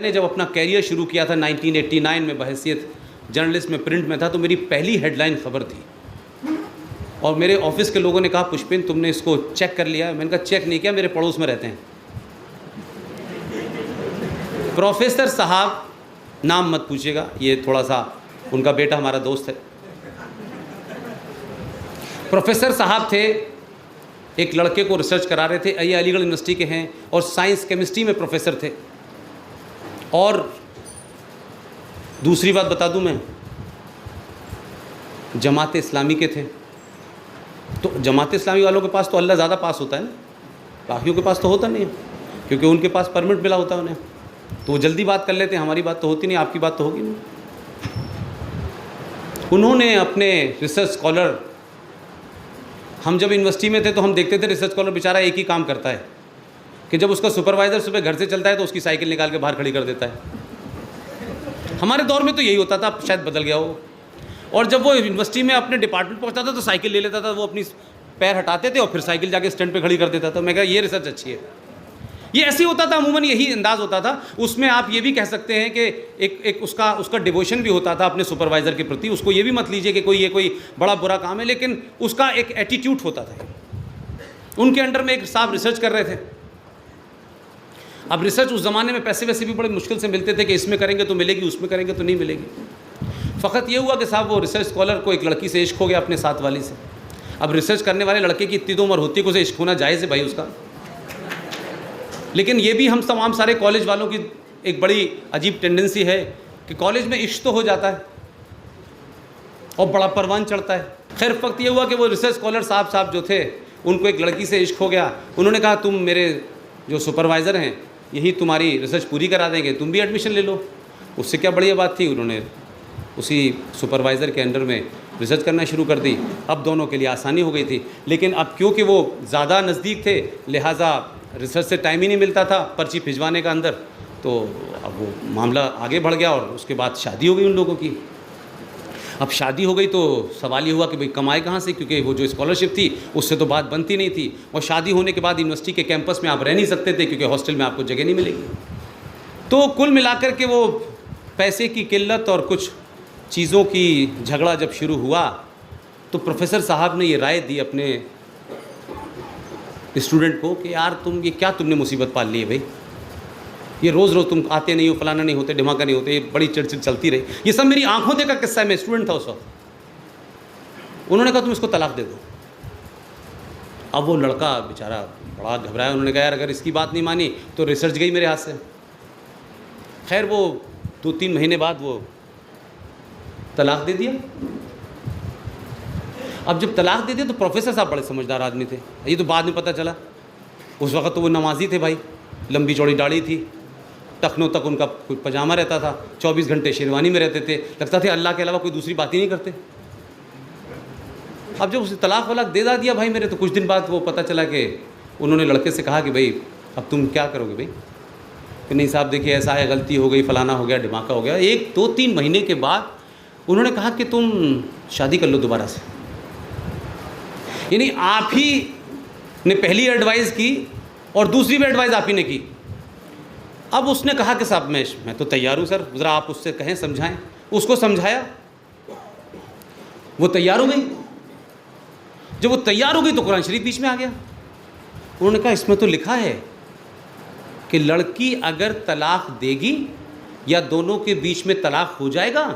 मैंने जब अपना कैरियर शुरू किया था 1989 में बहैसियत जर्नलिस्ट में प्रिंट में था, तो मेरी पहली हेडलाइन खबर थी और मेरे ऑफिस के लोगों ने कहा, पुष्पिन तुमने इसको चेक कर लिया? मैंने कहा चेक नहीं किया, मेरे पड़ोस में रहते हैं। प्रोफेसर साहब, नाम मत पूछिएगा, ये थोड़ा सा उनका बेटा हमारा दोस्त है। प्रोफेसर साहब थे, एक लड़के को रिसर्च करा रहे थे, ये अलीगढ़ यूनिवर्सिटी के हैं और साइंस केमिस्ट्री में प्रोफेसर थे। और दूसरी बात बता दूं, मैं जमात इस्लामी के थे। तो जमात इस्लामी वालों के पास तो अल्लाह ज़्यादा पास होता है ना, बाकियों के पास तो होता नहीं है, क्योंकि उनके पास परमिट मिला होता है उन्हें, तो वो जल्दी बात कर लेते हैं। हमारी बात तो होती नहीं, आपकी बात तो होगी नहीं। उन्होंने अपने रिसर्च स्कॉलर, हम जब यूनिवर्सिटी में थे तो हम देखते थे रिसर्च स्कॉलर बेचारा एक ही काम करता है कि जब उसका सुपरवाइज़र सुबह घर से चलता है तो उसकी साइकिल निकाल के बाहर खड़ी कर देता है। हमारे दौर में तो यही होता था, अब शायद बदल गया हो। और जब वो यूनिवर्सिटी में अपने डिपार्टमेंट पहुंचता था तो साइकिल ले लेता था, वो अपनी पैर हटाते थे और फिर साइकिल जाके स्टैंड पे खड़ी कर देता था। मैं कहा ये रिसर्च अच्छी है। ये ऐसे ही होता था, अमूमन यही अंदाज़ होता था। उसमें आप ये भी कह सकते हैं कि एक उसका डिवोशन भी होता था अपने सुपरवाइज़र के प्रति। उसको ये भी मत लीजिए कि कोई बड़ा बुरा काम है, लेकिन उसका एक एटीट्यूड होता था। उनके अंडर में एक साहब रिसर्च कर रहे थे। अब रिसर्च उस ज़माने में पैसे वैसे भी बड़े मुश्किल से मिलते थे कि इसमें करेंगे तो मिलेगी, उसमें करेंगे तो नहीं मिलेगी। फ़कत ये हुआ कि साहब वो रिसर्च स्कॉलर को एक लड़की से इश्क हो गया, अपने साथ वाली से। अब रिसर्च करने वाले लड़के की इतनी तो उम्र होती है कि उसे इश्क होना जायज़ है भाई उसका। लेकिन ये भी हम तमाम सारे कॉलेज वालों की एक बड़ी अजीब टेंडेंसी है कि कॉलेज में इश्क तो हो जाता है और बड़ा परवान चढ़ता है। खैर वक्त ये हुआ कि वो रिसर्च स्कॉलर साहब जो थे, उनको एक लड़की से इश्क हो गया। उन्होंने कहा तुम मेरे जो सुपरवाइज़र हैं, यही तुम्हारी रिसर्च पूरी करा देंगे, तुम भी एडमिशन ले लो। उससे क्या बढ़िया बात थी, उन्होंने उसी सुपरवाइज़र के अंडर में रिसर्च करना शुरू कर दी। अब दोनों के लिए आसानी हो गई थी। लेकिन अब क्योंकि वो ज़्यादा नज़दीक थे, लिहाजा रिसर्च से टाइम ही नहीं मिलता था पर्ची भिजवाने का अंदर, तो अब वो मामला आगे बढ़ गया और उसके बाद शादी हो गई उन लोगों की। अब शादी हो गई तो सवाल ये हुआ कि भाई कमाए कहाँ से, क्योंकि वो जो स्कॉलरशिप थी उससे तो बात बनती नहीं थी। और शादी होने के बाद यूनिवर्सिटी के कैंपस में आप रह नहीं सकते थे, क्योंकि हॉस्टल में आपको जगह नहीं मिलेगी। तो कुल मिलाकर के वो पैसे की किल्लत और कुछ चीज़ों की झगड़ा जब शुरू हुआ, तो प्रोफेसर साहब ने ये राय दी अपने स्टूडेंट को कि यार तुम ये क्या तुमने मुसीबत पाल ली है भाई, ये रोज़ रोज़ तुम आते नहीं हो, फलाना नहीं होते, ढिमाका नहीं होते, ये बड़ी चिड़चिड़ चलती रही। ये सब मेरी आंखों देखा किस्सा है, मैं स्टूडेंट था उस वक्त। उन्होंने कहा तुम इसको तलाक दे दो। अब वो लड़का बेचारा बड़ा घबराया। उन्होंने कहा यार अगर इसकी बात नहीं मानी तो रिसर्च गई मेरे हाथ से। खैर वो 2-3 महीने बाद वो तलाक दे दिया। अब जब तलाक दे दिया तो प्रोफेसर साहब बड़े समझदार आदमी थे, ये तो बाद में पता चला। उस वक्त तो वो नमाजी थे भाई, लंबी चौड़ी दाढ़ी थी, टखनों तक उनका कोई पजामा रहता था, 24 घंटे शेरवानी में रहते थे, लगता थे अल्लाह के अलावा कोई दूसरी बात ही नहीं करते। अब जब उसे तलाक वलाक दे दिया भाई मेरे, तो कुछ दिन बाद वो पता चला कि उन्होंने लड़के से कहा कि भाई अब तुम क्या करोगे भाई, कि नहीं साहब देखिए ऐसा है, गलती हो गई, फलाना हो गया, ढिमाका हो गया। 1-2-3 महीने के बाद उन्होंने कहा कि तुम शादी कर लो दोबारा से। यानी आप ही ने पहली एडवाइस की और दूसरी भी एडवाइस आप ही ने की। अब उसने कहा कि साहब मैं तो तैयार हूँ सर, ज़रा आप उससे कहें, समझाएं। उसको समझाया, वो तैयार हो गई। जब वो तैयार हो गई तो कुरान शरीफ बीच में आ गया। उन्होंने कहा इसमें तो लिखा है कि लड़की अगर तलाक देगी या दोनों के बीच में तलाक हो जाएगा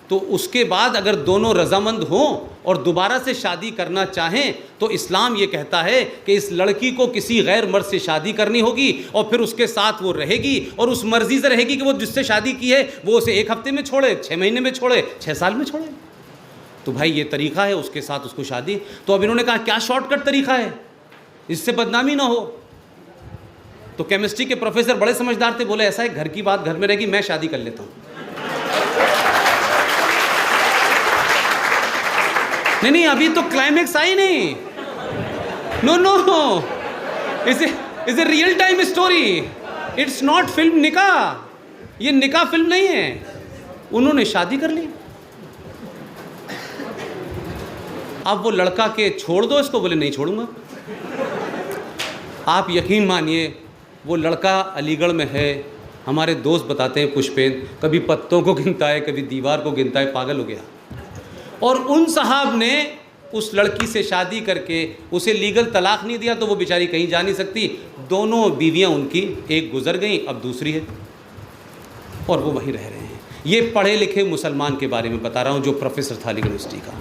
तो उसके बाद अगर दोनों रजामंद हों और दोबारा से शादी करना चाहें तो इस्लाम ये कहता है कि इस लड़की को किसी गैर मर्द से शादी करनी होगी और फिर उसके साथ वो रहेगी और उस मर्जी से रहेगी कि वो जिससे शादी की है वो उसे 1 हफ्ते में छोड़े, 6 महीने में छोड़े, 6 साल में छोड़े। तो भाई ये तरीक़ा है, उसके साथ उसको शादी। तो अब इन्होंने कहा क्या शॉर्टकट तरीक़ा है, इससे बदनामी ना हो। तो केमिस्ट्री के प्रोफेसर बड़े समझदार थे, बोले ऐसा है घर की बात घर में रहेगी, मैं शादी कर लेता हूँ। नहीं अभी तो क्लाइमेक्स आई नहीं। No is a real time story, it's not film निकाह। ये निकाह फिल्म नहीं है। उन्होंने शादी कर ली। अब वो लड़का के छोड़ दो इसको, बोले नहीं छोड़ूंगा। आप यकीन मानिए वो लड़का अलीगढ़ में है, हमारे दोस्त बताते हैं पुष्पेन कभी पत्तों को गिनता है, कभी दीवार को गिनता है, पागल हो गया। और उन साहब ने उस लड़की से शादी करके उसे लीगल तलाक नहीं दिया तो वो बेचारी कहीं जा नहीं सकती। दोनों बीवियां उनकी, एक गुजर गई, अब दूसरी है और वो वहीं रह रहे हैं। ये पढ़े लिखे मुसलमान के बारे में बता रहा हूँ जो प्रोफेसर था यूनिवर्सिटी का।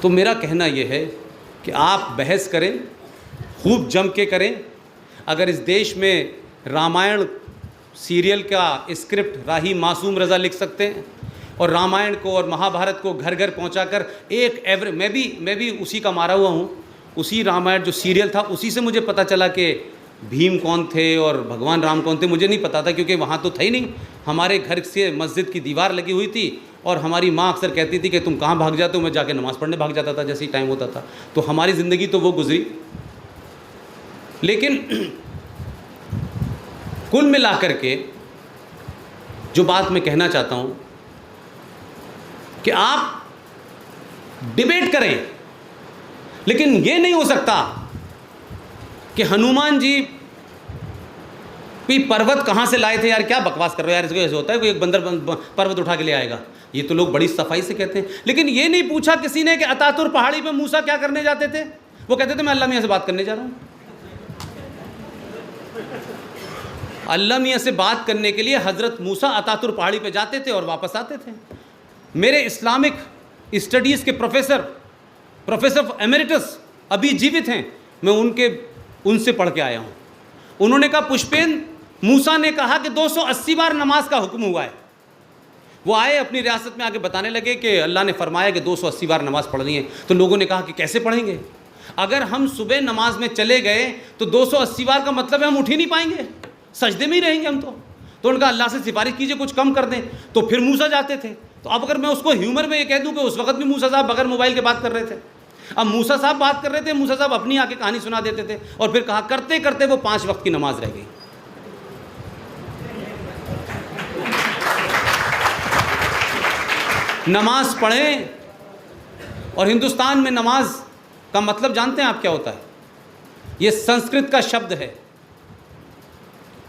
तो मेरा कहना ये है कि आप बहस करें, खूब जम के करें। अगर इस देश में रामायण सीरियल का स्क्रिप्ट राही मासूम रज़ा लिख सकते हैं और रामायण को और महाभारत को घर घर पहुंचाकर एक मैं भी उसी का मारा हुआ हूँ। उसी रामायण जो सीरियल था उसी से मुझे पता चला कि भीम कौन थे और भगवान राम कौन थे। मुझे नहीं पता था क्योंकि वहाँ तो था ही नहीं। हमारे घर से मस्जिद की दीवार लगी हुई थी और हमारी माँ अक्सर कहती थी कि तुम कहाँ भाग जाते हो, मैं जाके नमाज़ पढ़ने भाग जाता था जैसे ही टाइम होता था। तो हमारी ज़िंदगी तो वो गुजरी। लेकिन कुल मिलाकर के जो बात मैं कहना चाहता हूँ कि आप डिबेट करें, लेकिन ये नहीं हो सकता कि हनुमान जी भी पर्वत कहाँ से लाए थे। यार क्या बकवास कर रहे हो यार, इसको ऐसे होता है कोई एक बंदर पर्वत उठा के ले आएगा। ये तो लोग बड़ी सफाई से कहते हैं। लेकिन ये नहीं पूछा किसी ने कि अतातुर पहाड़ी पे मूसा क्या करने जाते थे। वो कहते थे मैं अल्लाह मियाँ से बात करने जा रहा हूँ। अल्लाह मियाँ से बात करने के लिए हज़रत मूसा अतातुर पहाड़ी पे जाते थे और वापस आते थे। मेरे इस्लामिक स्टडीज़ के प्रोफेसर एमेरिटस अभी जीवित हैं, मैं उनसे पढ़ के आया हूँ। उन्होंने कहा पुष्पेन, मूसा ने कहा कि 280 बार नमाज का हुक्म हुआ है। वो आए अपनी रियासत में आके बताने लगे कि अल्लाह ने फरमाया कि 280 बार नमाज़ पढ़नी है। तो लोगों ने कहा कि कैसे पढ़ेंगे, अगर हम सुबह नमाज में चले गए तो 280 बार का मतलब है हम उठ ही नहीं पाएंगे, सजदे में ही रहेंगे हम। तो उनका अल्लाह से सिफारिश कीजिए कुछ कम कर दें। तो फिर मूसा जाते थे। तो अब अगर मैं उसको ह्यूमर में ये कह दूं कि उस वक्त भी मूसा साहब बगैर मोबाइल के बात कर रहे थे। अब मूसा साहब बात कर रहे थे, मूसा साहब अपनी आके कहानी सुना देते थे और फिर कहा करते करते वो 5 वक्त की नमाज रह गई। नमाज पढ़ें। और हिंदुस्तान में नमाज का मतलब जानते हैं आप क्या होता है? ये संस्कृत का शब्द है,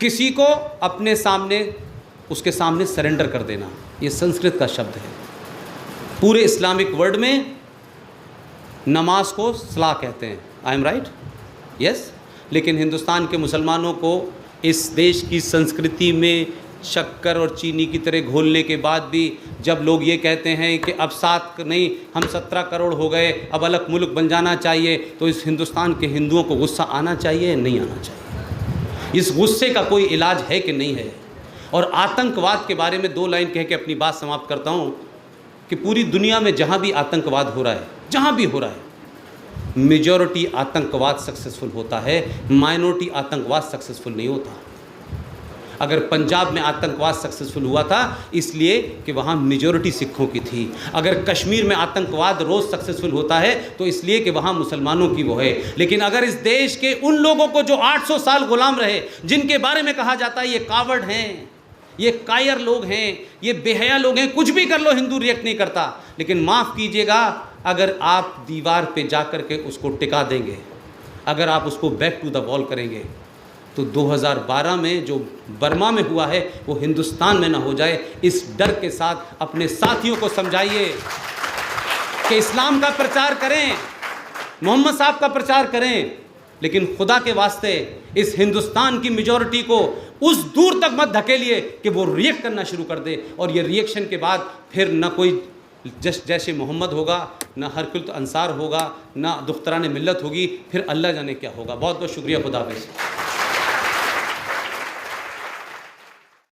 किसी को अपने सामने उसके सामने सरेंडर कर देना, ये संस्कृत का शब्द है। पूरे इस्लामिक वर्ल्ड में नमाज को सलाह कहते हैं। I am right? यस। लेकिन हिंदुस्तान के मुसलमानों को इस देश की संस्कृति में शक्कर और चीनी की तरह घोलने के बाद भी जब लोग ये कहते हैं कि अब 7 नहीं हम 17 करोड़ हो गए, अब अलग मुल्क बन जाना चाहिए, तो इस हिंदुस्तान के हिंदुओं को गुस्सा आना चाहिए, नहीं आना चाहिए? इस गुस्से का कोई इलाज है कि नहीं है? और आतंकवाद के बारे में 2 लाइन कह के अपनी बात समाप्त करता हूँ कि पूरी दुनिया में जहाँ भी आतंकवाद हो रहा है, जहाँ भी हो रहा है, मेजॉरिटी आतंकवाद सक्सेसफुल होता है, माइनॉरिटी आतंकवाद सक्सेसफुल नहीं होता। अगर पंजाब में आतंकवाद सक्सेसफुल हुआ था इसलिए कि वहाँ मेजॉरिटी सिखों की थी। अगर कश्मीर में आतंकवाद रोज़ सक्सेसफुल होता है तो इसलिए कि वहाँ मुसलमानों की वो है। लेकिन अगर इस देश के उन लोगों को जो 800 साल गुलाम रहे, जिनके बारे में कहा जाता है ये कावड़ हैं, ये कायर लोग हैं, ये बेहया लोग हैं, कुछ भी कर लो हिंदू रिएक्ट नहीं करता। लेकिन माफ़ कीजिएगा, अगर आप दीवार पे जा कर के उसको टिका देंगे, अगर आप उसको बैक टू द वॉल करेंगे, तो 2012 में जो बर्मा में हुआ है वो हिंदुस्तान में ना हो जाए। इस डर के साथ अपने साथियों को समझाइए कि इस्लाम का प्रचार करें, मोहम्मद साहब का प्रचार करें, लेकिन खुदा के वास्ते इस हिंदुस्तान की मेजॉरिटी को उस दूर तक मत धकेलिए कि वो रिएक्ट करना शुरू कर दे। और ये रिएक्शन के बाद फिर न कोई जैसे मोहम्मद होगा, ना हरकुल अंसार होगा, ना दुख्तरान मिल्लत होगी, फिर अल्लाह जाने क्या होगा। बहुत बहुत शुक्रिया। खुदा हाफ़िज़।